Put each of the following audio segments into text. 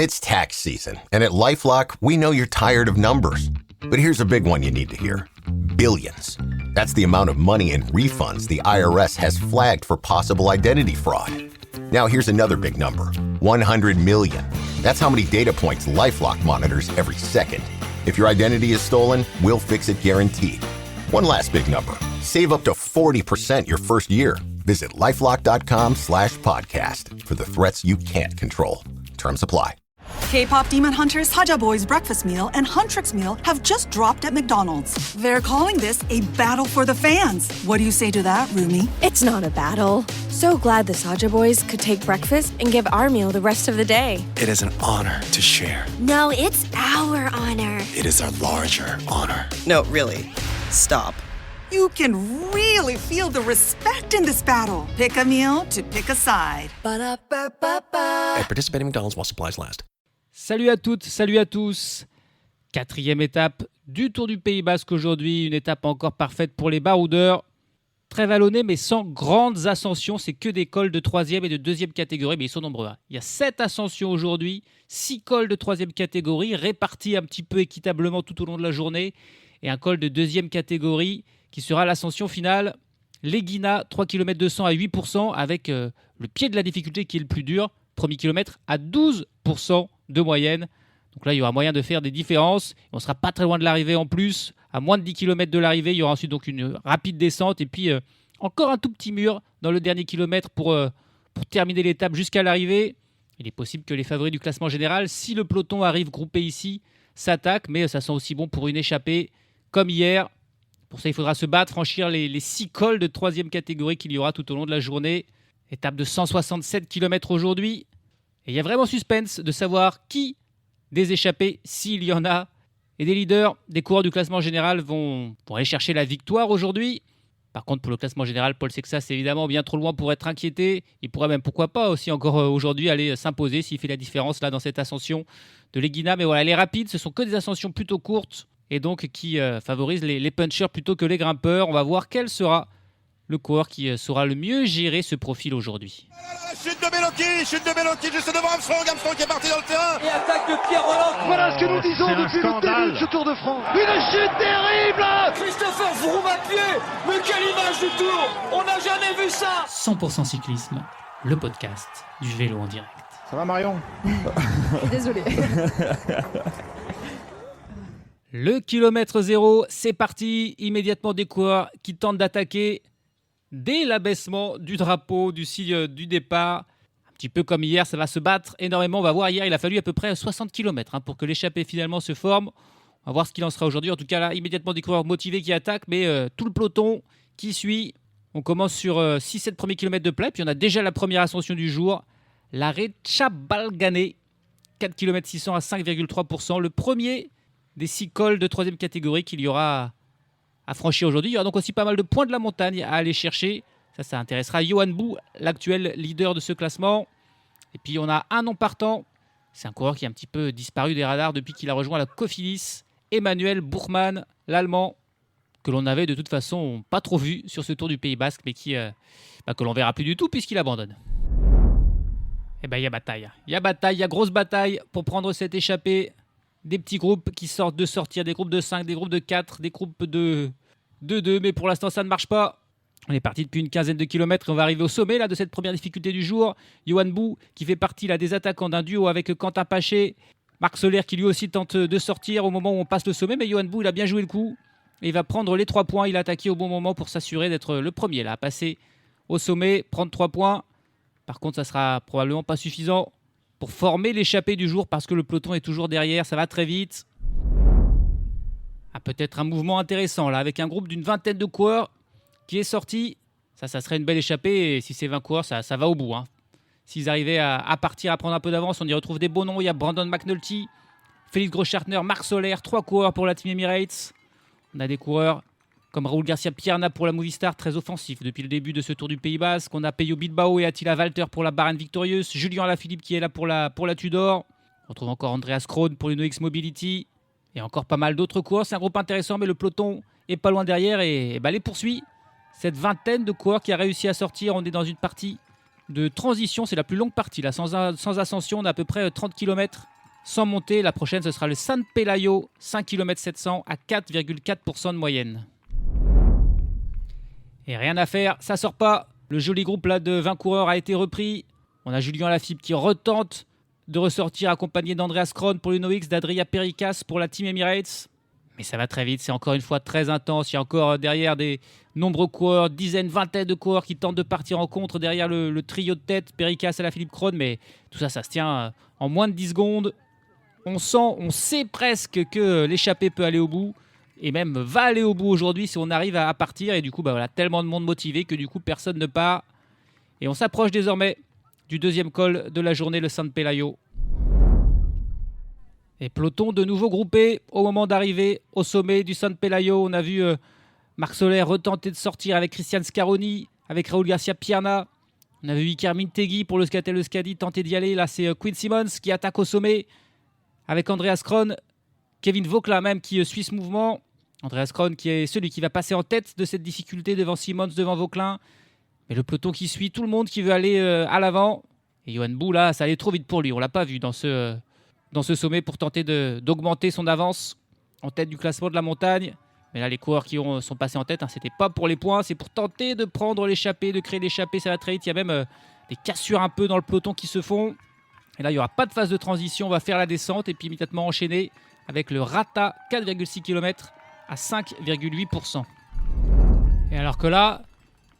It's tax season, and at LifeLock, we know you're tired of numbers. But here's a big one you need to hear. Billions. That's the amount of money in refunds the IRS has flagged for possible identity fraud. Now here's another big number. 100 million. That's how many data points LifeLock monitors every second. If your identity is stolen, we'll fix it guaranteed. One last big number. Save up to 40% your first year. Visit LifeLock.com/podcast for the threats you can't control. Terms apply. K-pop Demon Hunters Haja Boys breakfast meal and Huntrix meal have just dropped at McDonald's. They're calling this a battle for the fans. What do you say to that, Rumi? It's not a battle. So glad the Saja Boys could take breakfast and give our meal the rest of the day. It is an honor to share. No, it's our honor. It is our larger honor. No, really. Stop. You can really feel the respect in this battle. Pick a meal to pick a side. Ba-da-ba-ba-ba. At participating McDonald's while supplies last. Salut à toutes, salut à tous. Quatrième étape du Tour du Pays Basque aujourd'hui. Une étape encore parfaite pour les baroudeurs. Très vallonnée mais sans grandes ascensions. C'est que des cols de 3e et de 2e catégorie. Mais ils sont nombreux. Il y a 7 ascensions aujourd'hui. 6 cols de 3e catégorie répartis un petit peu équitablement tout au long de la journée. Et un col de 2e catégorie qui sera l'ascension finale. L'Eguina, 3 km 200 à 8% avec le pied de la difficulté qui est le plus dur. Premier kilomètre à 12% de moyenne. Donc là, il y aura moyen de faire des différences. On ne sera pas très loin de l'arrivée en plus. À moins de 10 km de l'arrivée, il y aura ensuite donc une rapide descente. Et puis, encore un tout petit mur dans le dernier kilomètre pour terminer l'étape jusqu'à l'arrivée. Il est possible que les favoris du classement général, si le peloton arrive groupé ici, s'attaquent. Mais ça sent aussi bon pour une échappée comme hier. Pour ça, il faudra se battre, franchir les 6 cols de 3e catégorie qu'il y aura tout au long de la journée. Étape de 167 km aujourd'hui. Et il y a vraiment suspense de savoir qui des échappés, s'il y en a, et des leaders, des coureurs du classement général vont aller chercher la victoire aujourd'hui. Par contre, pour le classement général, Paul Sexas, c'est évidemment bien trop loin pour être inquiété. Il pourrait même, pourquoi pas, aussi encore aujourd'hui aller s'imposer s'il fait la différence là dans cette ascension de l'Eguina. Mais voilà, les rapides, ce sont que des ascensions plutôt courtes et donc qui favorisent les punchers plutôt que les grimpeurs. On va voir quel sera le coureur qui saura le mieux gérer ce profil aujourd'hui. Chute de Bellocchi juste devant Armstrong qui est parti dans le terrain. Et attaque de Pierre Roland. Voilà ce que nous disons depuis le début de ce Tour de France. Une chute terrible. Christopher Froome à pied. Mais quelle image du Tour. On n'a jamais vu ça. 100% cyclisme, le podcast du vélo en direct. Ça va Marion? Désolée. Le kilomètre 0, c'est parti. Immédiatement des coureurs qui tentent d'attaquer dès l'abaissement du drapeau, du signe du départ. Un petit peu comme hier, ça va se battre énormément. On va voir, hier, il a fallu à peu près 60 km pour que l'échappée finalement se forme. On va voir ce qu'il en sera aujourd'hui. En tout cas, là, immédiatement des coureurs motivés qui attaquent, mais tout le peloton qui suit. On commence sur 6-7 premiers kilomètres de plat. Puis on a déjà la première ascension du jour. La Rechabalgane, 4 km 600 à 5,3%. Le premier des 6 cols de 3e catégorie qu'il y aura à franchir aujourd'hui. Il y aura donc aussi pas mal de points de la montagne à aller chercher. Ça intéressera Johan Bou, l'actuel leader de ce classement. Et puis on a un non partant. C'est un coureur qui a un petit peu disparu des radars depuis qu'il a rejoint la Cofidis. Emmanuel Buchmann, l'Allemand, que l'on n'avait de toute façon pas trop vu sur ce Tour du Pays Basque, mais que l'on verra plus du tout puisqu'il abandonne. Et il y a bataille. Il y a grosse bataille pour prendre cette échappée. Des petits groupes qui sortent de sortir, des groupes de 5, des groupes de 4, des groupes de 2, mais pour l'instant ça ne marche pas. On est parti depuis une quinzaine de kilomètres et on va arriver au sommet là, de cette première difficulté du jour. Johan Bou qui fait partie là, des attaquants d'un duo avec Quentin Paché. Marc Soler qui lui aussi tente de sortir au moment où on passe le sommet, mais Johan Bou il a bien joué le coup. Et il va prendre les 3 points, il a attaqué au bon moment pour s'assurer d'être le premier là, à passer au sommet, prendre 3 points. Par contre ça sera probablement pas suffisant pour former l'échappée du jour parce que le peloton est toujours derrière, ça va très vite. Peut-être un mouvement intéressant là, avec un groupe d'une vingtaine de coureurs qui est sorti. Ça serait une belle échappée et si c'est 20 coureurs, ça va au bout. S'ils arrivaient à partir, à prendre un peu d'avance, on y retrouve des beaux noms. Il y a Brandon McNulty, Félix Groschartner, Marc Soler, 3 coureurs pour la Team Emirates. On a des coureurs comme Raúl Garcia Pierna pour la Movistar, très offensif depuis le début de ce Tour du Pays Basque. On a Peyo Bilbao et Attila Walter pour la Bahrain Victorious. Julien Alaphilippe qui est là pour la Tudor. On retrouve encore Andreas Krohn pour l'Uno X Mobility. Et encore pas mal d'autres coureurs. C'est un groupe intéressant, mais le peloton est pas loin derrière et les poursuit. Cette vingtaine de coureurs qui a réussi à sortir. On est dans une partie de transition. C'est la plus longue partie. Là, sans ascension, on a à peu près 30 km sans montée. La prochaine, ce sera le San Pelayo, 5 km 700 à 4,4% de moyenne. Et rien à faire, ça sort pas. Le joli groupe là de 20 coureurs a été repris. On a Julien Lafilippe qui retente de ressortir accompagné d'Andreas Kron pour l'UNO-X, d'Adria Pericas pour la Team Emirates. Mais ça va très vite, c'est encore une fois très intense. Il y a encore derrière des nombreux coureurs, dizaines, vingtaines de coureurs qui tentent de partir en contre derrière le trio de tête, Pericas, Alaphilippe, Kron. Mais tout ça, ça se tient en moins de 10 secondes. On sait presque que l'échappée peut aller au bout. Et même va aller au bout aujourd'hui si on arrive à partir. Et du coup, voilà, tellement de monde motivé que du coup, personne ne part. Et on s'approche désormais du deuxième col de la journée, le San Pelayo. Et peloton de nouveau groupé au moment d'arriver au sommet du San Pelayo. On a vu Marc Soler retenter de sortir avec Christian Scaroni, avec Raúl Garcia Pierna. On a vu Iker Mintegui pour le Euskadi Euskadi tenter d'y aller. Là, c'est Quinn Simmons qui attaque au sommet avec Andreas Kron. Kevin Vaucla même qui suit ce mouvement. Andreas Kron qui est celui qui va passer en tête de cette difficulté devant Simmons, devant Vauclin. Mais le peloton qui suit, tout le monde qui veut aller à l'avant. Et Johan Bou, là, ça allait trop vite pour lui. On ne l'a pas vu dans ce sommet pour tenter d'augmenter son avance en tête du classement de la montagne. Mais là, les coureurs qui sont passés en tête, c'était pas pour les points, c'est pour tenter de prendre l'échappée, de créer l'échappée. Ça va très vite. Il y a même des cassures un peu dans le peloton qui se font. Et là, il n'y aura pas de phase de transition. On va faire la descente et puis immédiatement enchaîner avec le Rata, 4,6 km à 5,8%. Et alors que là,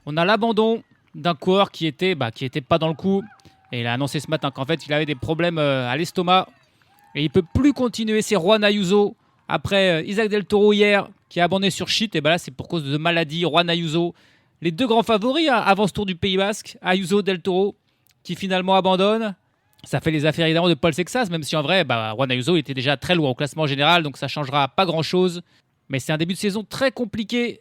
on a l'abandon d'un coureur qui était pas dans le coup. Et il a annoncé ce matin qu'en fait, il avait des problèmes à l'estomac. Et il ne peut plus continuer. C'est Juan Ayuso. Après Isaac Del Toro hier, qui a abandonné sur shit. Et là, c'est pour cause de maladie. Juan Ayuso. Les deux grands favoris avant ce Tour du Pays Basque. Ayuso, Del Toro, qui finalement abandonne. Ça fait les affaires évidemment de Paul Sexas. Même si en vrai, Juan Ayuso était déjà très loin au classement général. Donc ça ne changera pas grand-chose. Mais c'est un début de saison très compliqué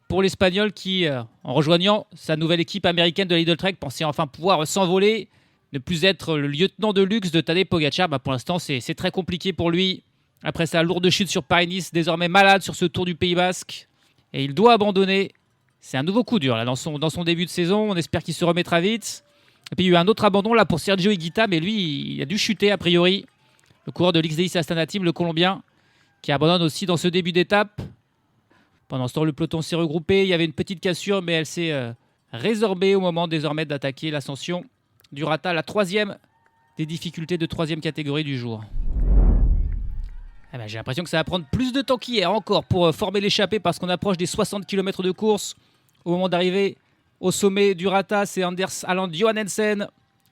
pour l'Espagnol qui, en rejoignant sa nouvelle équipe américaine de Lidl Trek, pensait enfin pouvoir s'envoler, ne plus être le lieutenant de luxe de Tadej Pogacar. Pour l'instant, c'est très compliqué pour lui. Après sa lourde chute sur Paris-Nice, désormais malade sur ce Tour du Pays Basque. Et il doit abandonner. C'est un nouveau coup dur là, dans son début de saison. On espère qu'il se remettra vite. Et puis il y a eu un autre abandon là pour Sergio Higuita, mais lui, il a dû chuter a priori. Le coureur de l'XDI Astana Team, le Colombien, qui abandonne aussi dans ce début d'étape. Pendant ce temps, le peloton s'est regroupé. Il y avait une petite cassure, mais elle s'est résorbée au moment désormais d'attaquer l'ascension du Rata, la troisième des difficultés de troisième catégorie du jour. J'ai l'impression que ça va prendre plus de temps qu'hier encore pour former l'échappée parce qu'on approche des 60 km de course. Au moment d'arriver au sommet du Rata, c'est Anders Alland Johannessen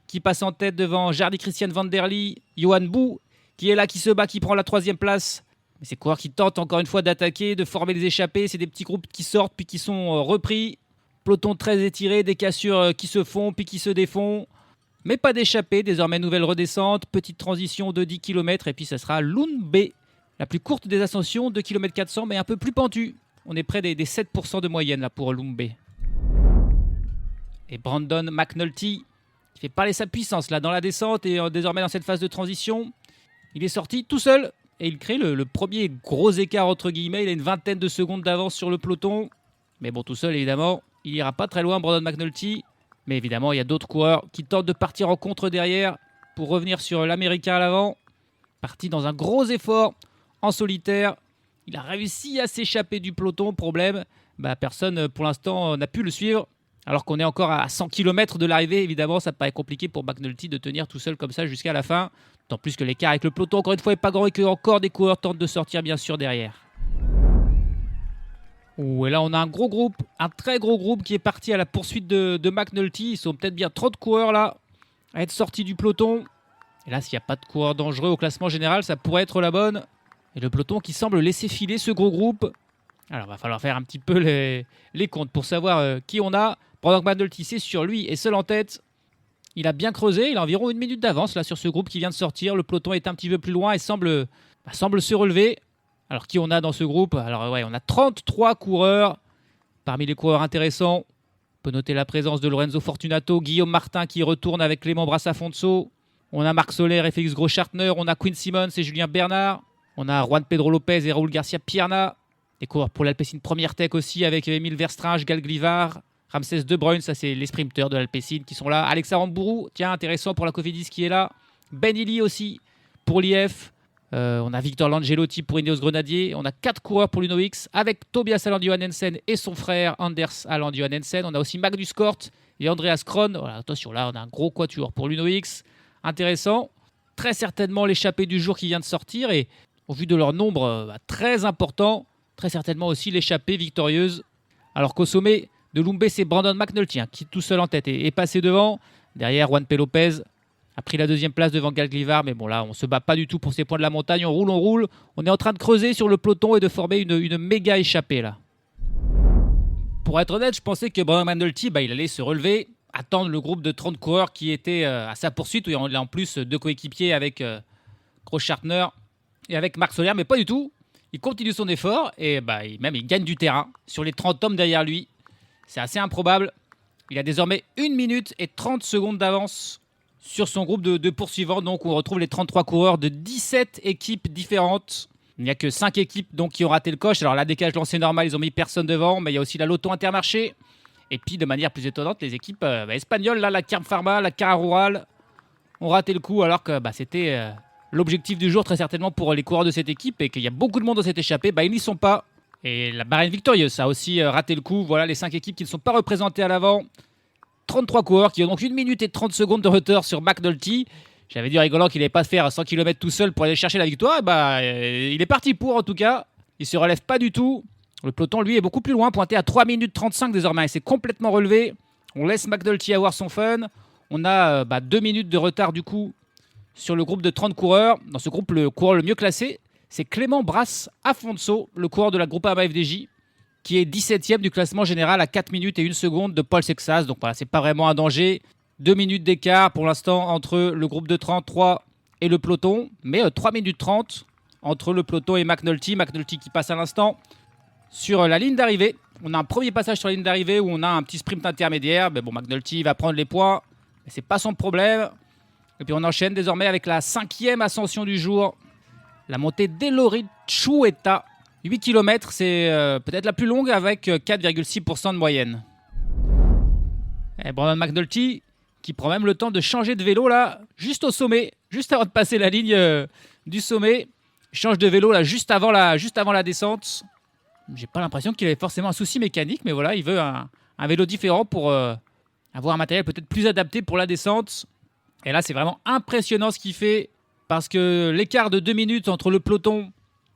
qui passe en tête devant Jardy Christian van der Lee, Johan Bou qui est là, qui se bat, qui prend la troisième place. Mais ces coureurs qui tentent encore une fois d'attaquer, de former les échappées, c'est des petits groupes qui sortent puis qui sont repris. Peloton très étiré, des cassures qui se font puis qui se défont. Mais pas d'échappée, désormais nouvelle redescente, petite transition de 10 km et puis ça sera Lumbe, la plus courte des ascensions, 2 km 400 mais un peu plus pentue. On est près des 7% de moyenne là pour Lumbe. Et Brandon McNulty qui fait parler sa puissance là dans la descente et désormais dans cette phase de transition. Il est sorti tout seul et il crée le premier gros écart entre guillemets. Il a une vingtaine de secondes d'avance sur le peloton. Mais bon, tout seul évidemment, il ira pas très loin Brandon McNulty. Mais évidemment, il y a d'autres coureurs qui tentent de partir en contre derrière pour revenir sur l'Américain à l'avant. Parti dans un gros effort en solitaire. Il a réussi à s'échapper du peloton. Problème, personne pour l'instant n'a pu le suivre. Alors qu'on est encore à 100 km de l'arrivée. Évidemment, ça paraît compliqué pour McNulty de tenir tout seul comme ça jusqu'à la fin. Tant plus que l'écart avec le peloton, encore une fois, n'est pas grand et que encore des coureurs tentent de sortir bien sûr derrière. Et là, on a un gros groupe, un très gros groupe qui est parti à la poursuite de McNulty. Ils sont peut-être bien 30 coureurs là à être sortis du peloton. Et là, s'il n'y a pas de coureurs dangereux au classement général, ça pourrait être la bonne. Et le peloton qui semble laisser filer ce gros groupe. Alors, il va falloir faire un petit peu les comptes pour savoir qui on a. Brandon McNulty, c'est sur lui et seul en tête. Il a bien creusé, il a environ 1 minute d'avance là sur ce groupe qui vient de sortir. Le peloton est un petit peu plus loin et semble se relever. Alors, qui on a dans ce groupe? Alors, on a 33 coureurs. Parmi les coureurs intéressants, on peut noter la présence de Lorenzo Fortunato, Guillaume Martin qui retourne avec Clément Brassafonso. On a Marc Soler et Félix Groschartner. On a Quinn Simmons et Julien Bernard. On a Juan Pedro Lopez et Raúl Garcia Pierna. Des coureurs pour l'Alpecin Première Tech aussi avec Émile Verstringe, Gal Glivar, Ramsès De Bruyne, ça c'est les sprinteurs de l'Alpecin qui sont là. Alexa Rambourou, tiens, intéressant pour la Cofidis qui est là. Ben Illy aussi pour l'IF. On a Victor Langelotti pour Ineos Grenadier. On a 4 coureurs pour l'UNO-X avec Tobias Aland-Johannesen et son frère Anders Aland-Johannesen. On a aussi Magnus Cort et Andreas Kron. Voilà, attention, là, on a un gros quatuor pour l'UNO-X. Intéressant. Très certainement l'échappée du jour qui vient de sortir. Et au vu de leur nombre très important, très certainement aussi l'échappée victorieuse. Alors qu'au sommet de l'Umbé, c'est Brandon McNulty qui tout seul en tête est passé devant. Derrière, Juan P. Lopez a pris la 2e place devant Gal Glivar. Mais bon, là, on ne se bat pas du tout pour ces points de la montagne. On roule. On est en train de creuser sur le peloton et de former une méga échappée là. Pour être honnête, je pensais que Brandon McNulty, il allait se relever, attendre le groupe de 30 coureurs qui était à sa poursuite. Où il a en plus 2 coéquipiers avec Grossschartner et avec Marc Soler, mais pas du tout. Il continue son effort et il gagne du terrain sur les 30 hommes derrière lui. C'est assez improbable. Il a désormais 1 minute et 30 secondes d'avance sur son groupe de poursuivants. Donc on retrouve les 33 coureurs de 17 équipes différentes. Il n'y a que 5 équipes donc, qui ont raté le coche. Alors la décage lancée normale, ils ont mis personne devant. Mais il y a aussi la Lotto Intermarché. Et puis de manière plus étonnante, les équipes espagnoles, là, la Carm Pharma, la Cara Rural, ont raté le coup alors que c'était l'objectif du jour très certainement pour les coureurs de cette équipe et qu'il y a beaucoup de monde dans cette échappée. Ils n'y sont pas. Et la Bahreïn Victorieuse a aussi raté le coup. Voilà les 5 équipes qui ne sont pas représentées à l'avant. 33 coureurs qui ont donc 1 minute et 30 secondes de retard sur McNulty. J'avais dit rigolant qu'il n'allait pas faire 100 km tout seul pour aller chercher la victoire. Il est parti pour en tout cas. Il ne se relève pas du tout. Le peloton lui est beaucoup plus loin, pointé à 3 minutes 35 désormais. Il s'est complètement relevé. On laisse McNulty avoir son fun. On a 2 minutes de retard du coup sur le groupe de 30 coureurs. Dans ce groupe, le coureur le mieux classé, c'est Clément Bras Afonso, le coureur de la Groupama FDJ, qui est 17e du classement général à 4 minutes et 1 seconde de Paul Sexas. Donc voilà, c'est pas vraiment un danger. 2 minutes d'écart pour l'instant entre le groupe de 33 et le peloton. Mais 3 minutes 30 entre le peloton et McNulty. McNulty qui passe à l'instant sur la ligne d'arrivée. On a un premier passage sur la ligne d'arrivée où on a un petit sprint intermédiaire. Mais bon, McNulty va prendre les points. Mais c'est pas son problème. Et puis on enchaîne désormais avec la 5e ascension du jour. La montée d'Elorrichueta. 8 km, c'est peut-être la plus longue avec 4,6% de moyenne. Et Brandon McNulty qui prend même le temps de changer de vélo là, juste au sommet, juste avant de passer la ligne du sommet. Il change de vélo là, juste avant la descente. J'ai pas l'impression qu'il avait forcément un souci mécanique, mais voilà, il veut un vélo différent pour avoir un matériel peut-être plus adapté pour la descente. Et là, c'est vraiment impressionnant ce qu'il fait parce que l'écart de 2 minutes entre le peloton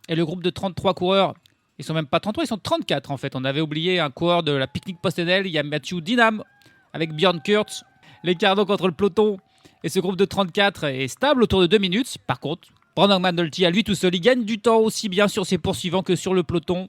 et le groupe de 33 coureurs, ils sont même pas 33, ils sont 34 en fait. On avait oublié un coureur de la Picnic Post-NL, il y a Matthew Dinham avec Björn Kurz. L'écart donc entre le peloton et ce groupe de 34 est stable autour de 2 minutes. Par contre, Brandon McNulty à lui tout seul, il gagne du temps aussi bien sur ses poursuivants que sur le peloton.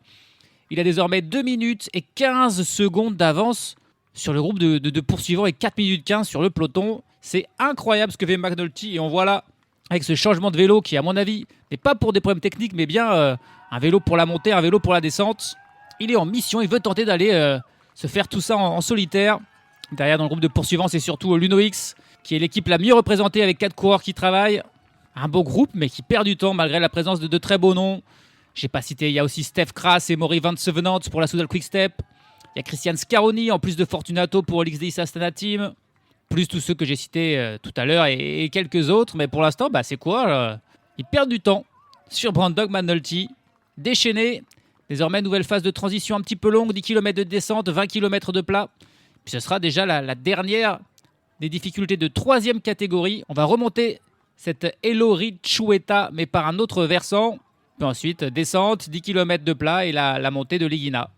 Il a désormais 2 minutes et 15 secondes d'avance sur le groupe de poursuivants et 4 minutes 15 sur le peloton. C'est incroyable ce que fait McNulty et on voit là avec ce changement de vélo qui, à mon avis, n'est pas pour des problèmes techniques, mais bien un vélo pour la montée, un vélo pour la descente. Il est en mission, il veut tenter d'aller se faire tout ça en solitaire. Derrière, dans le groupe de poursuivants, c'est surtout l'UNO-X, qui est l'équipe la mieux représentée avec 4 coureurs qui travaillent. Un beau groupe, mais qui perd du temps malgré la présence de très beaux noms. Je n'ai pas cité, il y a aussi Steph Kras et Maury Van Sevenant pour la Soudal Quick-Step. Il y a Christian Scaroni, en plus de Fortunato pour l'XDI Astana Team. Plus tous ceux que j'ai cités tout à l'heure et quelques autres. Mais pour l'instant, c'est quoi ils perdent du temps sur Brandon McNulty. Déchaîné. Désormais, nouvelle phase de transition un petit peu longue. 10 km de descente, 20 km de plat. Puis ce sera déjà la dernière des difficultés de 3e catégorie. On va remonter cette Elorrichueta, mais par un autre versant. Puis ensuite, descente, 10 km de plat et la montée de l'Iguina.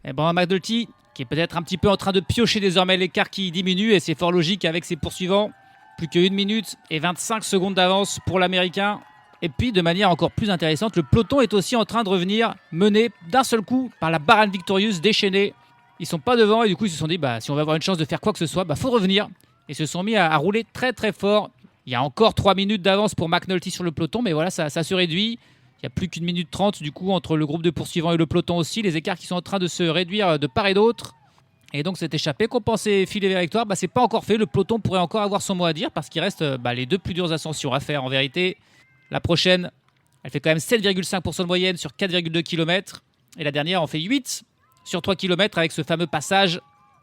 Et Brandon McNulty, qui est peut-être un petit peu en train de piocher désormais l'écart qui diminue, et c'est fort logique avec ses poursuivants. Plus que 1 minute et 25 secondes d'avance pour l'Américain. Et puis, de manière encore plus intéressante, le peloton est aussi en train de revenir mené d'un seul coup par la Bahreïn Victorieuse déchaînée. Ils sont pas devant et du coup, ils se sont dit, si on veut avoir une chance de faire quoi que ce soit, faut revenir. Et se sont mis à rouler très très fort. Il y a encore 3 minutes d'avance pour McNulty sur le peloton, mais voilà, ça se réduit. Il n'y a plus qu'1 minute 30 du coup entre le groupe de poursuivants et le peloton aussi. Les écarts qui sont en train de se réduire de part et d'autre. Et donc cette échappée qu'on pensait filer vers la victoire, c'est pas encore fait. Le peloton pourrait encore avoir son mot à dire parce qu'il reste les 2 plus dures ascensions à faire en vérité. La prochaine, elle fait quand même 7,5% de moyenne sur 4,2 km. Et la dernière en fait 8 sur 3 km avec ce fameux passage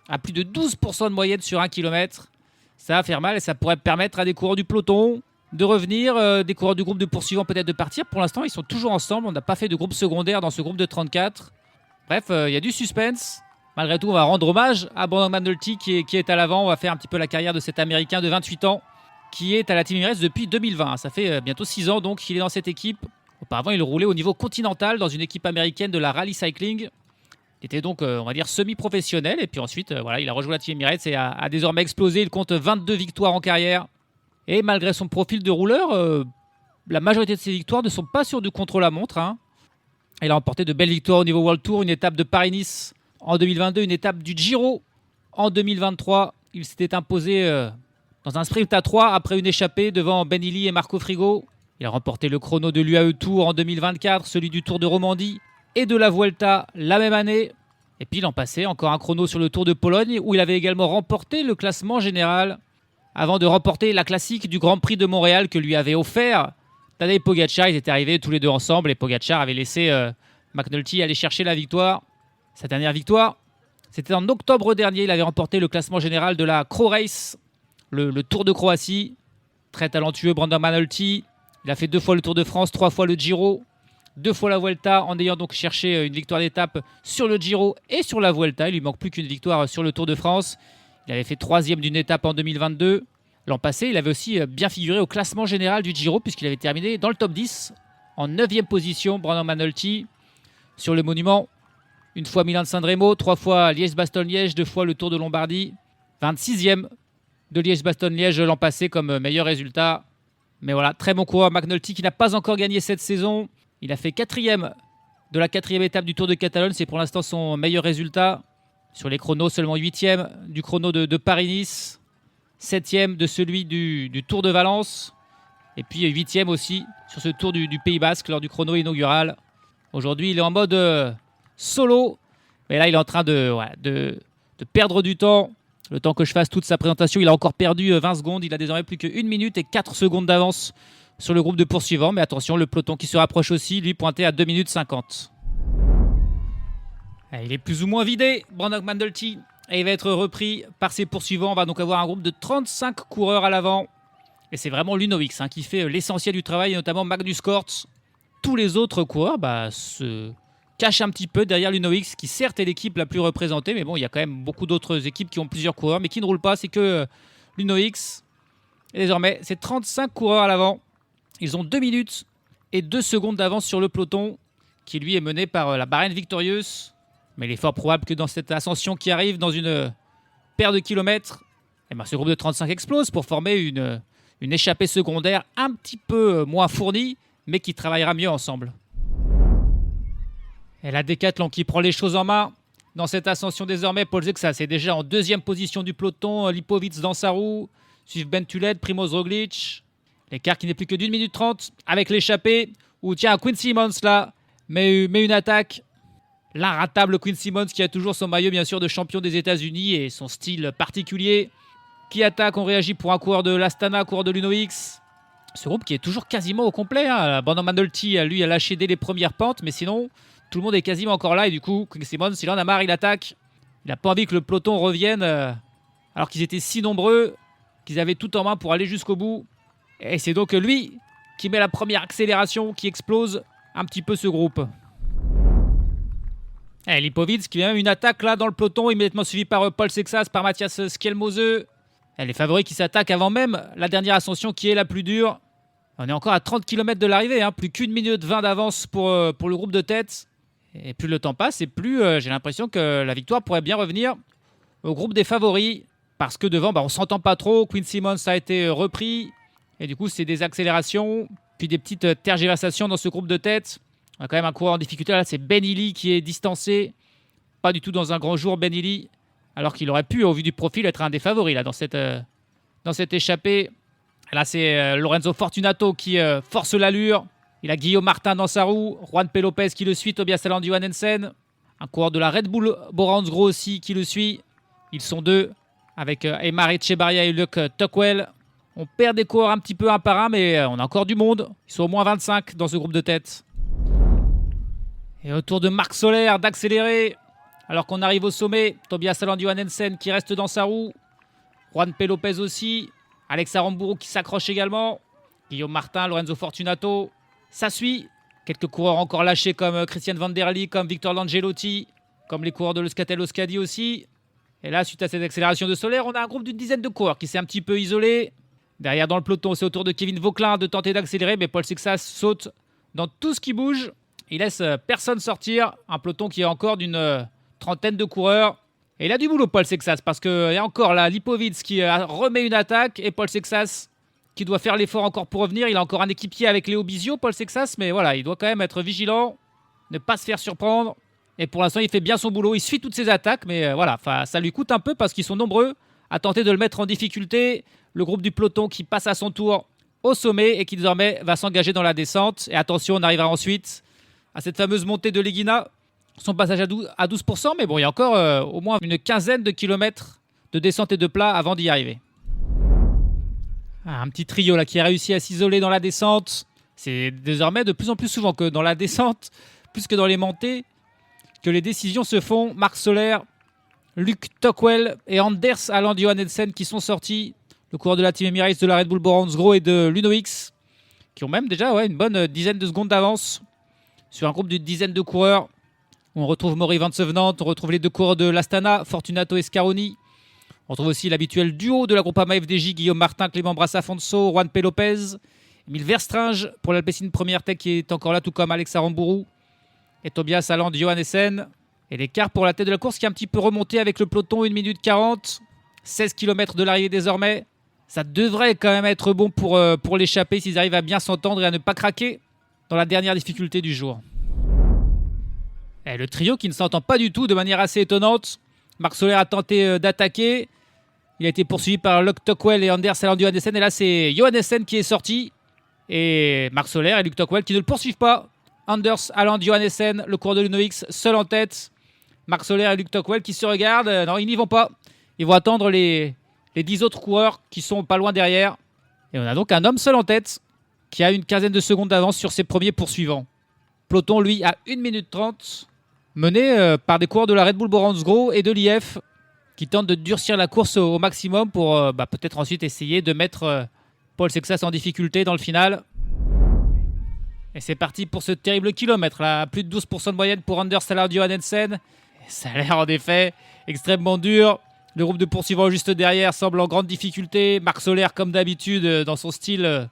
à plus de 12% de moyenne sur 1 km. Ça va faire mal et ça pourrait permettre à des coureurs du peloton de revenir, des coureurs du groupe de poursuivants peut-être de partir. Pour l'instant, ils sont toujours ensemble. On n'a pas fait de groupe secondaire dans ce groupe de 34. Bref, il y a du suspense. Malgré tout, on va rendre hommage à Brandon McNulty qui est à l'avant. On va faire un petit peu la carrière de cet Américain de 28 ans qui est à la Team Emirates depuis 2020. Ça fait bientôt 6 ans donc qu'il est dans cette équipe. Auparavant, il roulait au niveau continental dans une équipe américaine de la Rally Cycling. Il était donc, on va dire, semi-professionnel. Et puis ensuite, il a rejoint la Team Emirates et a désormais explosé. Il compte 22 victoires en carrière. Et malgré son profil de rouleur, la majorité de ses victoires ne sont pas sur du contre-la-montre. Il a remporté de belles victoires au niveau World Tour, une étape de Paris-Nice en 2022, une étape du Giro en 2023. Il s'était imposé dans un sprint à 3 après une échappée devant Ben Illy et Marco Frigo. Il a remporté le chrono de l'UAE Tour en 2024, celui du Tour de Romandie et de la Vuelta la même année. Et puis l'an passé, encore un chrono sur le Tour de Pologne où il avait également remporté le classement général avant de remporter la classique du Grand Prix de Montréal que lui avait offert Tadej Pogačar. Ils étaient arrivés tous les deux ensemble et Pogačar avait laissé McNulty aller chercher la victoire. Sa dernière victoire, c'était en octobre dernier. Il avait remporté le classement général de la Crow Race, le Tour de Croatie. Très talentueux Brandon McNulty. Il a fait 2 fois le Tour de France, 3 fois le Giro, 2 fois la Vuelta, en ayant donc cherché une victoire d'étape sur le Giro et sur la Vuelta. Il lui manque plus qu'une victoire sur le Tour de France. Il avait fait 3e d'une étape en 2022. L'an passé, il avait aussi bien figuré au classement général du Giro puisqu'il avait terminé dans le top 10 en 9e position, Brandon McNulty, sur le monument. Une fois Milan de San Remo, 3 fois Liège-Bastogne-Liège, 2 fois le Tour de Lombardie. 26e de Liège-Bastogne-Liège l'an passé comme meilleur résultat. Mais voilà, très bon coureur McNulty qui n'a pas encore gagné cette saison. Il a fait 4e de la 4e étape du Tour de Catalogne. C'est pour l'instant son meilleur résultat. Sur les chronos, seulement 8e du chrono de Paris-Nice. 7e de celui du Tour de Valence. Et puis 8e aussi sur ce Tour du Pays Basque lors du chrono inaugural. Aujourd'hui, il est en mode solo. Mais là, il est en train de perdre du temps. Le temps que je fasse toute sa présentation, il a encore perdu 20 secondes. Il a désormais plus que 1 minute et 4 secondes d'avance sur le groupe de poursuivants. Mais attention, le peloton qui se rapproche aussi, lui pointé à 2 minutes 50. Il est plus ou moins vidé, Brandon McNulty. Et il va être repris par ses poursuivants. On va donc avoir un groupe de 35 coureurs à l'avant. Et c'est vraiment l'Uno-X qui fait l'essentiel du travail, et notamment Magnus Cort. Tous les autres coureurs se cachent un petit peu derrière l'Uno-X, qui certes est l'équipe la plus représentée, mais bon, il y a quand même beaucoup d'autres équipes qui ont plusieurs coureurs, mais qui ne roulent pas, c'est que l'Uno-X. Et désormais, c'est 35 coureurs à l'avant. Ils ont 2 minutes et 2 secondes d'avance sur le peloton, qui lui est mené par la Bahreïn Victorious. Mais il est fort probable que dans cette ascension qui arrive, dans une paire de kilomètres, ce groupe de 35 explose pour former une échappée secondaire un petit peu moins fournie, mais qui travaillera mieux ensemble. Et la Decathlon qui prend les choses en main dans cette ascension désormais. Paul Zexa, c'est déjà en 2e position du peloton. Lipovic dans sa roue. Suivent Ben Tuled, Primoz Roglic. L'écart qui n'est plus que d'1 minute 30 avec l'échappée. Où tiens, Quinn Simmons là met une attaque. L'inratable Quinn Simmons qui a toujours son maillot bien sûr de champion des États-Unis et son style particulier. Qui attaque, on réagit pour un coureur de l'Astana, coureur de l'Uno-X. Ce groupe qui est toujours quasiment au complet. Brandon McNulty, lui, a lâché dès les premières pentes, mais sinon, tout le monde est quasiment encore là. Et du coup, Quinn Simmons, il en a marre, il attaque. Il n'a pas envie que le peloton revienne alors qu'ils étaient si nombreux, qu'ils avaient tout en main pour aller jusqu'au bout. Et c'est donc lui qui met la première accélération, qui explose un petit peu ce groupe. Et Lipovic qui a même une attaque là dans le peloton, immédiatement suivi par Paul Sexas, par Matthias Skjelmose. Les favoris qui s'attaquent avant même la dernière ascension qui est la plus dure. On est encore à 30 km de l'arrivée, plus qu'1 minute 20 d'avance pour le groupe de tête. Et plus le temps passe et plus j'ai l'impression que la victoire pourrait bien revenir au groupe des favoris. Parce que devant, on ne s'entend pas trop. Quinn Simmons a été repris. Et du coup, c'est des accélérations, puis des petites tergiversations dans ce groupe de tête. On a quand même un coureur en difficulté. Là, c'est Ben Illy qui est distancé. Pas du tout dans un grand jour, Ben Illy. Alors qu'il aurait pu, au vu du profil, être un des favoris là, dans cette échappée. Là, c'est Lorenzo Fortunato qui force l'allure. Il a Guillaume Martin dans sa roue. Juan P. Lopez qui le suit. Tobias Aland Johannesen. Un coureur de la Red Bull Boransgro aussi qui le suit. Ils sont 2 avec Emar Echebarria et Luke Tuckwell. On perd des coureurs un petit peu un par un, mais on a encore du monde. Ils sont au moins 25 dans ce groupe de tête. Et au tour de Marc Soler d'accélérer Alors qu'on arrive au sommet, Tobias Aland Johannesen qui reste dans sa roue. Juan P. Lopez aussi. Alex Aramburu qui s'accroche également. Guillaume Martin, Lorenzo Fortunato. Ça suit. Quelques coureurs encore lâchés comme Christian Van Der Lee, comme Victor Langelotti, comme les coureurs de l'Euskaltel Euskadi aussi. Et là, suite à cette accélération de Soler, on a un groupe d'une dizaine de coureurs qui s'est un petit peu isolé. Derrière dans le peloton, c'est au tour de Kevin Vauquelin de tenter d'accélérer, mais Paul Sexas saute dans tout ce qui bouge. Il laisse personne sortir. Un peloton qui est encore d'une trentaine de coureurs. Et il a du boulot, Paul Sexas, parce qu'il y a encore là Lipovitz qui remet une attaque et Paul Sexas qui doit faire l'effort encore pour revenir. Il a encore un équipier avec Léo Bizio, Paul Sexas, mais voilà, il doit quand même être vigilant, ne pas se faire surprendre. Et pour l'instant, il fait bien son boulot. Il suit toutes ses attaques, mais voilà, ça lui coûte un peu parce qu'ils sont nombreux à tenter de le mettre en difficulté. Le groupe du peloton qui passe à son tour au sommet et qui désormais va s'engager dans la descente. Et attention, on arrivera ensuite à cette fameuse montée de l'Egina. Son passage à 12%, mais bon, il y a encore au moins une quinzaine de kilomètres de descente et de plat avant d'y arriver. Un petit trio là qui a réussi à s'isoler dans la descente. C'est désormais de plus en plus souvent que dans la descente, plus que dans les montées, que les décisions se font. Marc Soler, Luc Tocquel et Anders Aland Johannesen qui sont sortis. Le coureur de la Team Emirates, de la Red Bull Bora-Hansgrohe et de l'Uno-X, qui ont même déjà une bonne dizaine de secondes d'avance sur un groupe d'une dizaine de coureurs. On retrouve Maury Van Sevenant, on retrouve les deux coureurs de l'Astana, Fortunato et Scaroni. On retrouve aussi l'habituel duo de la Groupama FDJ, Guillaume Martin, Clément Brassafonso, Juan P. Lopez, Emile Verstringe pour l'Alpecin Première Tech qui est encore là, tout comme Alex Aramburu et Tobias Aland Johannesen. Et l'écart pour la tête de la course qui est un petit peu remonté avec le peloton, 1 minute 40, 16 km de l'arrivée désormais. Ça devrait quand même être bon pour l'échapper s'ils arrivent à bien s'entendre et à ne pas craquer dans la dernière difficulté du jour. Et le trio qui ne s'entend pas du tout de manière assez étonnante. Marc Soler a tenté d'attaquer. Il a été poursuivi par Luc Tocquel et Anders Aland Johannesen. Et là, c'est Johannesen qui est sorti. Et Marc Soler et Luc Tocquel qui ne le poursuivent pas. Anders Aland Johannesen, le coureur de l'Uno-X, seul en tête. Marc Soler et Luc Tocquel qui se regardent. Non, ils n'y vont pas. Ils vont attendre les 10 autres coureurs qui sont pas loin derrière. Et on a donc un homme seul en tête qui a une quinzaine de secondes d'avance sur ses premiers poursuivants. Peloton, lui, à 1 minute 30, mené par des coureurs de la Red Bull Bora-Hansgrohe et de l'IF qui tentent de durcir la course au maximum pour peut-être ensuite essayer de mettre Paul Sexas en difficulté dans le final. Et c'est parti pour ce terrible kilomètre là, plus de 12% de moyenne pour Anders Aland Johannesen. Ça a l'air en effet extrêmement dur. Le groupe de poursuivants juste derrière semble en grande difficulté. Marc Soler, comme d'habitude, dans son style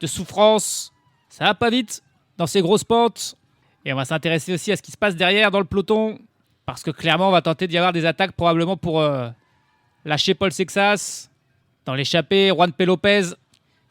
de souffrance. Ça va pas vite dans ces grosses pentes. Et on va s'intéresser aussi à ce qui se passe derrière dans le peloton. Parce que clairement, on va tenter d'y avoir des attaques probablement pour lâcher Paul Sexas. Dans l'échappée, Juan P. Lopez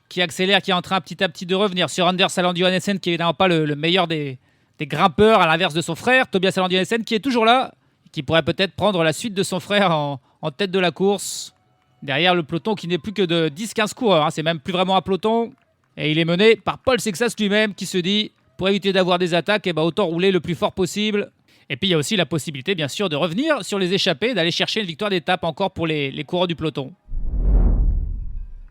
qui accélère, qui est en train petit à petit de revenir sur Anders Aland Johannesen, qui est évidemment pas le meilleur des grimpeurs, à l'inverse de son frère, Tobias Aland Johannesen, qui est toujours là, qui pourrait peut-être prendre la suite de son frère en tête de la course. Derrière le peloton qui n'est plus que de 10-15 coureurs, hein. C'est même plus vraiment un peloton. Et il est mené par Paul Sexas lui-même qui se dit, pour éviter d'avoir des attaques, autant rouler le plus fort possible. Et puis il y a aussi la possibilité bien sûr de revenir sur les échappées, d'aller chercher une victoire d'étape encore pour les coureurs du peloton.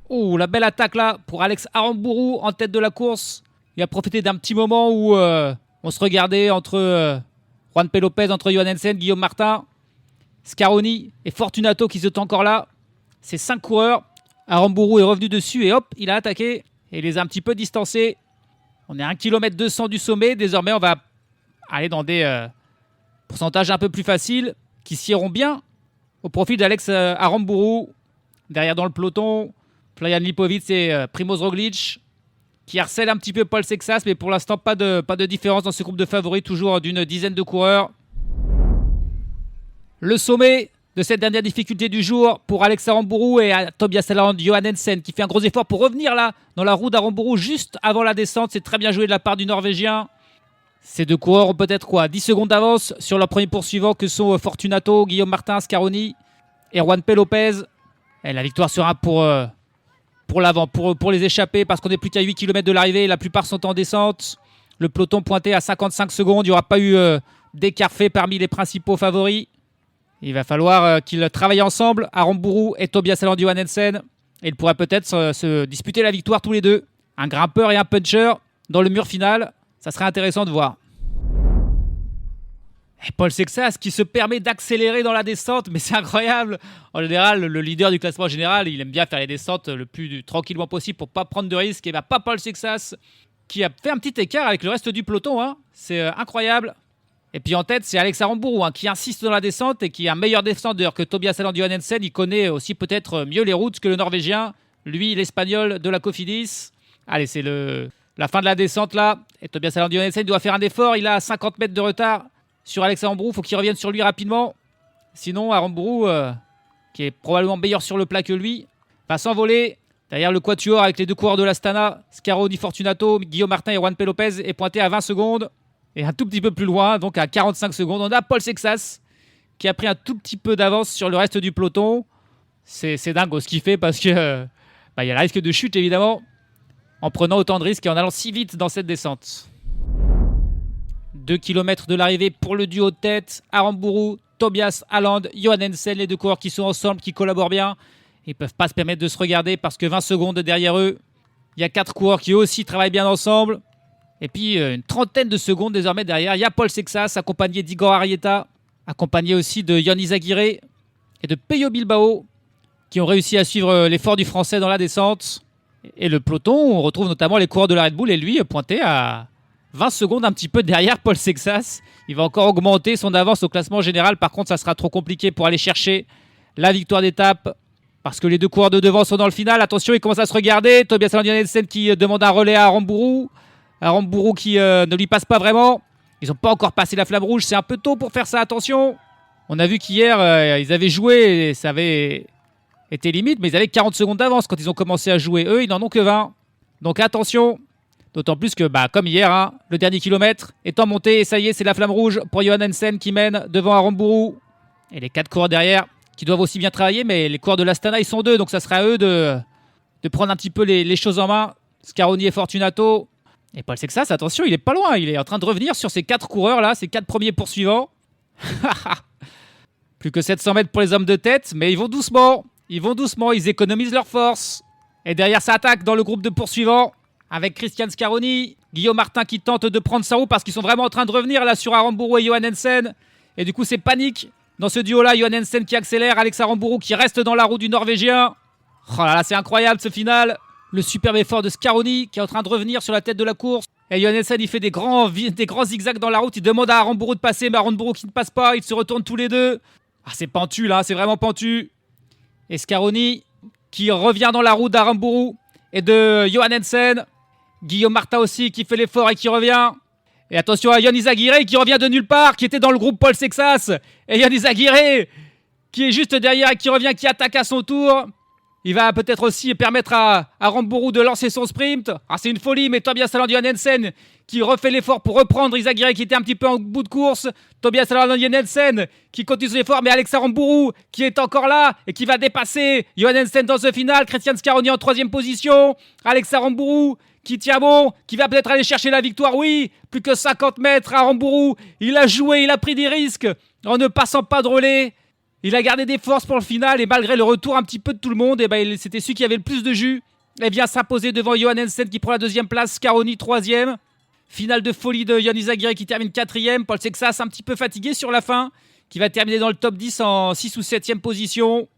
Oh, la belle attaque là pour Alex Aramburu en tête de la course. Il a profité d'un petit moment où on se regardait entre Juan P. Lopez, entre Johannesen, Guillaume Martin, Scaroni et Fortunato qui sont encore là. C'est 5 coureurs. Aramburu est revenu dessus et hop, il a attaqué et il les a un petit peu distancés. On est à 1 km 200 du sommet. Désormais, on va aller dans des pourcentages un peu plus faciles qui s'iront bien au profit d'Alex Aramburu. Derrière dans le peloton, Florian Lipovitz et Primoz Roglic qui harcèlent un petit peu Paul Sexas, mais pour l'instant pas de différence dans ce groupe de favoris, toujours d'une dizaine de coureurs. Le sommet de cette dernière difficulté du jour pour Alex Aramburu et Tobias Aland Johannesen qui fait un gros effort pour revenir là dans la roue d'Aramburu juste avant la descente. C'est très bien joué de la part du Norvégien. Ces deux coureurs ont peut-être 10 secondes d'avance sur leurs premiers poursuivants que sont Fortunato, Guillaume Martin, Scaroni et Juan P. Lopez. Et la victoire sera pour l'avant, pour les échapper, parce qu'on est plus qu'à 8 km de l'arrivée, la plupart sont en descente. Le peloton pointé à 55 secondes, il n'y aura pas eu d'écart fait parmi les principaux favoris. Il va falloir qu'ils travaillent ensemble, Aramburu et Tobias Aland Johannesen, et ils pourraient peut-être se disputer la victoire tous les deux. Un grimpeur et un puncher dans le mur final, ça serait intéressant de voir. Et Paul Sexas qui se permet d'accélérer dans la descente, mais c'est incroyable. En général, le leader du classement général, il aime bien faire les descentes le plus tranquillement possible pour pas prendre de risques. Et bien pas Paul Sexas qui a fait un petit écart avec le reste du peloton. Hein. C'est incroyable. Et puis en tête, c'est Alex Aramburu qui insiste dans la descente et qui est un meilleur descendeur que Tobias Aland Johannesen. Il connaît aussi peut-être mieux les routes que le Norvégien. Lui, l'Espagnol de la Cofidis. Allez, c'est la fin de la descente là. Et Tobias Aland Johannesen doit faire un effort. Il a 50 mètres de retard sur Alex Aramburu. Il faut qu'il revienne sur lui rapidement. Sinon, Aramburu, qui est probablement meilleur sur le plat que lui, va s'envoler. Derrière le quatuor avec les deux coureurs de l'Astana, Scaroni Fortunato, Guillaume Martin et Juan P. Lopez est pointé à 20 secondes. Et un tout petit peu plus loin, donc à 45 secondes, on a Paul Sexas qui a pris un tout petit peu d'avance sur le reste du peloton. C'est dingue ce qu'il fait parce que il y a le risque de chute évidemment en prenant autant de risques et en allant si vite dans cette descente. 2 km de l'arrivée pour le duo de tête. Aramburu, Tobias Aland, Johannesen, les deux coureurs qui sont ensemble, qui collaborent bien. Ils ne peuvent pas se permettre de se regarder parce que 20 secondes derrière eux, il y a 4 coureurs qui eux aussi travaillent bien ensemble. Et puis une trentaine de secondes désormais derrière, il y a Paul Sexas accompagné d'Igor Arrieta, accompagné aussi de Ion Izagirre et de Peyo Bilbao qui ont réussi à suivre l'effort du Français dans la descente. Et le peloton, on retrouve notamment les coureurs de la Red Bull et lui pointé à 20 secondes un petit peu derrière Paul Sexas. Il va encore augmenter son avance au classement général. Par contre, ça sera trop compliqué pour aller chercher la victoire d'étape parce que les deux coureurs de devant sont dans le final. Attention, ils commencent à se regarder. Tobias Aland Johannesen qui demande un relais à Aramburu. Aramburu qui ne lui passe pas vraiment. Ils n'ont pas encore passé la flamme rouge. C'est un peu tôt pour faire ça, attention. On a vu qu'hier, ils avaient joué et ça avait été limite, mais ils avaient 40 secondes d'avance quand ils ont commencé à jouer. Eux, ils n'en ont que 20. Donc attention. D'autant plus que, comme hier, le dernier kilomètre est en montée. Et ça y est, c'est la flamme rouge pour Johannesen qui mène devant Aramburu. Et les 4 coureurs derrière qui doivent aussi bien travailler. Mais les coureurs de l'Astana, ils sont 2. Donc ça sera à eux de prendre un petit peu les choses en main. Scaroni et Fortunato. Et Paul Sexas, attention, il est pas loin. Il est en train de revenir sur ces 4 coureurs là, ces 4 premiers poursuivants. Plus que 700 mètres pour les hommes de tête, mais ils vont doucement. Ils économisent leur force. Et derrière, ça attaque dans le groupe de poursuivants avec Christian Scaroni, Guillaume Martin qui tente de prendre sa roue parce qu'ils sont vraiment en train de revenir là sur Aramburu et Johannesen. Et du coup, c'est panique dans ce duo là. Johannesen qui accélère, Alex Aramburu qui reste dans la roue du Norvégien. Oh là là, c'est incroyable ce final. Le superbe effort de Scaroni qui est en train de revenir sur la tête de la course. Et Johannesen, il fait des grands zigzags dans la route. Il demande à Aramburu de passer, mais Aramburu qui ne passe pas. Ils se retournent tous les deux. Ah, c'est pentu là, c'est vraiment pentu. Et Scaroni qui revient dans la route d'Aramburu et de Johannesen. Guillaume Martin aussi qui fait l'effort et qui revient. Et attention à Ion Izagirre qui revient de nulle part, qui était dans le groupe Paul Sexas. Et Ion Izagirre qui est juste derrière et qui revient, qui attaque à son tour. Il va peut-être aussi permettre à Aramburu de lancer son sprint. Ah, c'est une folie, mais Tobias Aland Johannesen qui refait l'effort pour reprendre Izagirre qui était un petit peu en bout de course. Tobias Aland Johannesen qui continue son effort, mais Alex Aramburu qui est encore là et qui va dépasser Johannesen dans ce final. Christian Scaroni en 3e position. Alex Aramburu qui tient bon, qui va peut-être aller chercher la victoire. Oui, plus que 50 mètres. Aramburu, il a joué, il a pris des risques en ne passant pas de relais. Il a gardé des forces pour le final et malgré le retour un petit peu de tout le monde, c'était celui qui avait le plus de jus. Et vient s'imposer devant Johannesen qui prend la 2e place, Scaroni 3e. Finale de folie de Ion Izagirre qui termine 4e. Paul Sexas un petit peu fatigué sur la fin, qui va terminer dans le top 10 en 6 ou 7e position.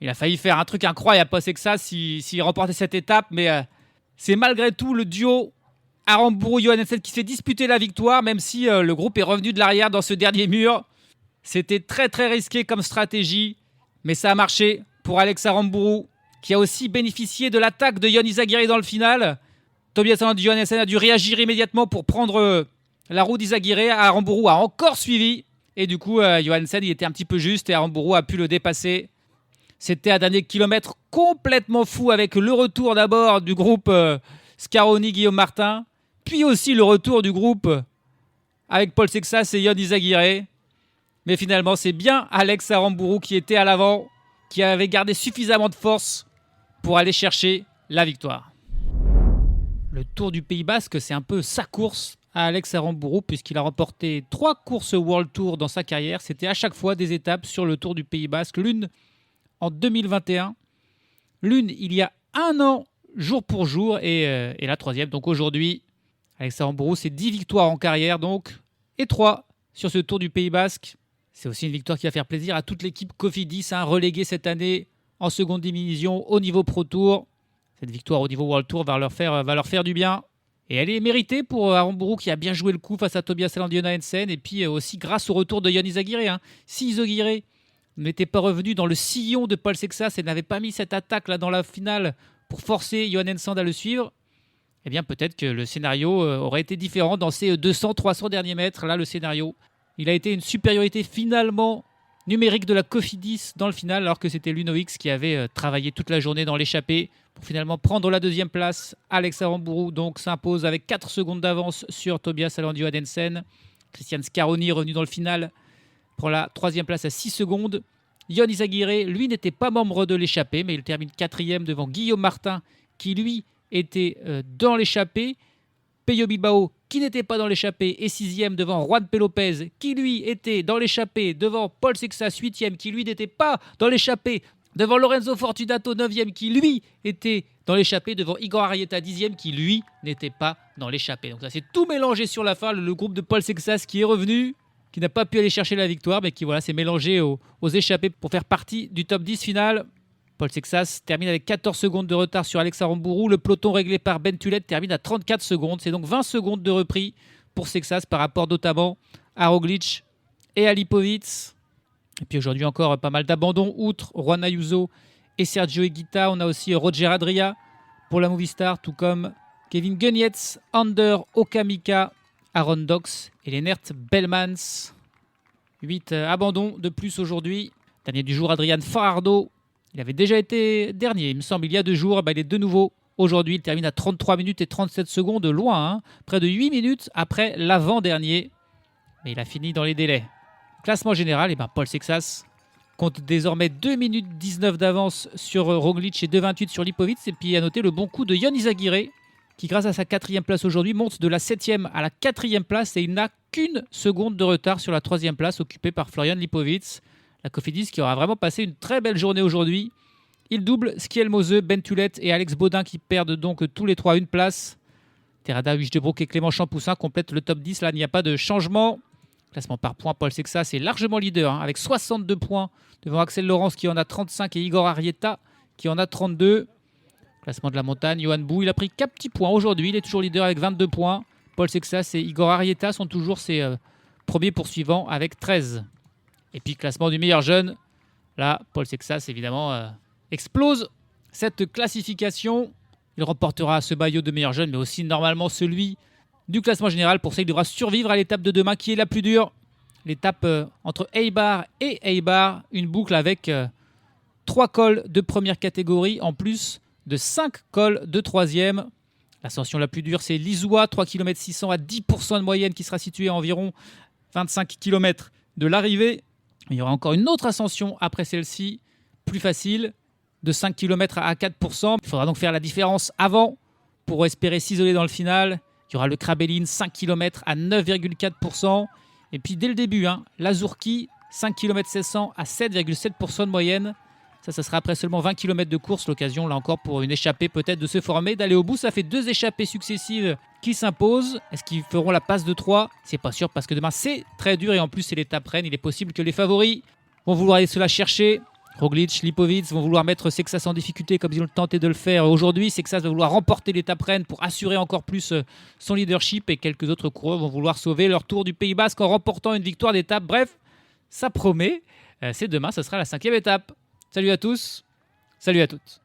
Il a failli faire un truc incroyable, Paul Sexas, s'il remportait cette étape, mais c'est malgré tout le duo Aramburu-Johannesen qui s'est disputé la victoire, même si le groupe est revenu de l'arrière dans ce dernier mur. C'était très très risqué comme stratégie, mais ça a marché pour Alex Aramburu, qui a aussi bénéficié de l'attaque de Ion Izagirre dans le final. Tobias Aland Johannesen a dû réagir immédiatement pour prendre la roue d'Izagirre. Aramburu a encore suivi, et du coup Johannesen il était un petit peu juste et Aramburu a pu le dépasser. C'était un dernier kilomètre complètement fou avec le retour d'abord du groupe Scaroni, Guillaume Martin, puis aussi le retour du groupe avec Paul Sexas et Ion Izagirre. Mais finalement, c'est bien Alex Aramburu qui était à l'avant, qui avait gardé suffisamment de force pour aller chercher la victoire. Le Tour du Pays Basque, c'est un peu sa course à Alex Aramburu, puisqu'il a remporté 3 courses World Tour dans sa carrière. C'était à chaque fois des étapes sur le Tour du Pays Basque. L'une en 2021, l'une il y a 1 an, jour pour jour, et la 3e. Donc aujourd'hui, Alex Aramburu, c'est 10 victoires en carrière, donc, et 3 sur ce Tour du Pays Basque. C'est aussi une victoire qui va faire plaisir à toute l'équipe Cofidis, reléguée cette année en seconde division au niveau Pro Tour. Cette victoire au niveau World Tour va leur faire du bien. Et elle est méritée pour Aramburu qui a bien joué le coup face à Tobias Alandiona-Hensen. Et puis aussi grâce au retour de Yann Izaguirre. Si Izaguirre n'était pas revenu dans le sillon de Paul Sexas et n'avait pas mis cette attaque là dans la finale pour forcer Johan Ensand à le suivre, eh bien peut-être que le scénario aurait été différent dans ces 200-300 derniers mètres. Là, le scénario, il a été une supériorité finalement numérique de la Cofidis dans le final, alors que c'était l'Uno-X qui avait travaillé toute la journée dans l'échappée pour finalement prendre la deuxième place. Alex Aramburu donc s'impose avec 4 secondes d'avance sur Tobias Alandiona-Hensen. Christian Scaroni revenu dans le final pour la troisième place à 6 secondes. Yann Izaguirre, lui, n'était pas membre de l'échappée, mais il termine 4e devant Guillaume Martin, qui lui était dans l'échappée. Pello Bilbao, qui n'était pas dans l'échappée, est 6e devant Juan P. Lopez, qui lui était dans l'échappée, devant Paul Sexas, 8e, qui lui n'était pas dans l'échappée, devant Lorenzo Fortunato, 9e, qui lui était dans l'échappée, devant Igor Arrieta, 10e, qui lui n'était pas dans l'échappée. Donc ça s'est tout mélangé sur la fin, le groupe de Paul Sexas qui est revenu, qui n'a pas pu aller chercher la victoire, mais qui s'est mélangé aux échappés pour faire partie du top 10 final. Paul Sexas termine avec 14 secondes de retard sur Alex Aramburu. Le peloton réglé par Ben Tullet termine à 34 secondes. C'est donc 20 secondes de repris pour Sexas par rapport notamment à Roglic et à Lipovic. Et puis aujourd'hui encore pas mal d'abandons, outre Juan Ayuso et Sergio Higuita. On a aussi Roger Adria pour la Movistar, tout comme Kevin Gunietz, Ander Okamika, Aaron Dox et Lennert Belmans. 8 abandons de plus aujourd'hui. Dernier du jour, Adrian Farardo. Il avait déjà été dernier, il me semble, il y a 2 jours. Il est de nouveau aujourd'hui. Il termine à 33 minutes et 37 secondes, loin, près de 8 minutes après l'avant-dernier. Mais il a fini dans les délais. Classement général, Paul Sexas compte désormais 2 minutes 19 d'avance sur Roglic et 2,28 sur Lipovic. Et puis à noter le bon coup de Yann Izaguirre, qui grâce à sa 4e place aujourd'hui monte de la 7e à la 4e place et il n'a qu'une seconde de retard sur la 3e place occupée par Florian Lipovic. La Cofidis qui aura vraiment passé une très belle journée aujourd'hui. Il double Skiel Mose, Ben Tullet et Alex Baudin qui perdent donc tous les 3 une place. Terrada, Huygdebroek et Clément Champoussin complètent le top 10. Là, il n'y a pas de changement. Classement par points, Paul Sexas est largement leader avec 62 points devant Axel Laurence qui en a 35 et Igor Arrieta qui en a 32. Classement de la montagne, Johan Bou, il a pris 4 petits points aujourd'hui. Il est toujours leader avec 22 points. Paul Sexas et Igor Arrieta sont toujours ses premiers poursuivants avec 13. Et puis classement du meilleur jeune, là, Paul Sexas, évidemment, explose cette classification. Il remportera ce maillot de meilleur jeune, mais aussi normalement celui du classement général. Pour ça, il devra survivre à l'étape de demain, qui est la plus dure. L'étape entre Eibar et Eibar, une boucle avec 3 cols de première catégorie, en plus de 5 cols de 3e. L'ascension la plus dure, c'est l'Izoua, 3 km 600 à 10% de moyenne, qui sera située à environ 25 km de l'arrivée. Il y aura encore une autre ascension après celle-ci, plus facile, de 5 km à 4%. Il faudra donc faire la différence avant pour espérer s'isoler dans le final. Il y aura le Krabelin, 5 km à 9,4%. Et puis dès le début, l'Azurki, 5 km 700 à 7,7% de moyenne. Ça sera après seulement 20 km de course. L'occasion, là encore, pour une échappée peut-être de se former, d'aller au bout. Ça fait 2 échappées successives qui s'imposent. Est-ce qu'ils feront la passe de 3 ? C'est pas sûr parce que demain, c'est très dur. Et en plus, c'est l'étape reine. Il est possible que les favoris vont vouloir aller se la chercher. Roglic, Lipovic vont vouloir mettre Sexas en difficulté comme ils ont tenté de le faire aujourd'hui. Sexas va vouloir remporter l'étape reine pour assurer encore plus son leadership. Et quelques autres coureurs vont vouloir sauver leur Tour du Pays Basque en remportant une victoire d'étape. Bref, ça promet. C'est demain, ce sera la 5e étape. Salut à tous, salut à toutes.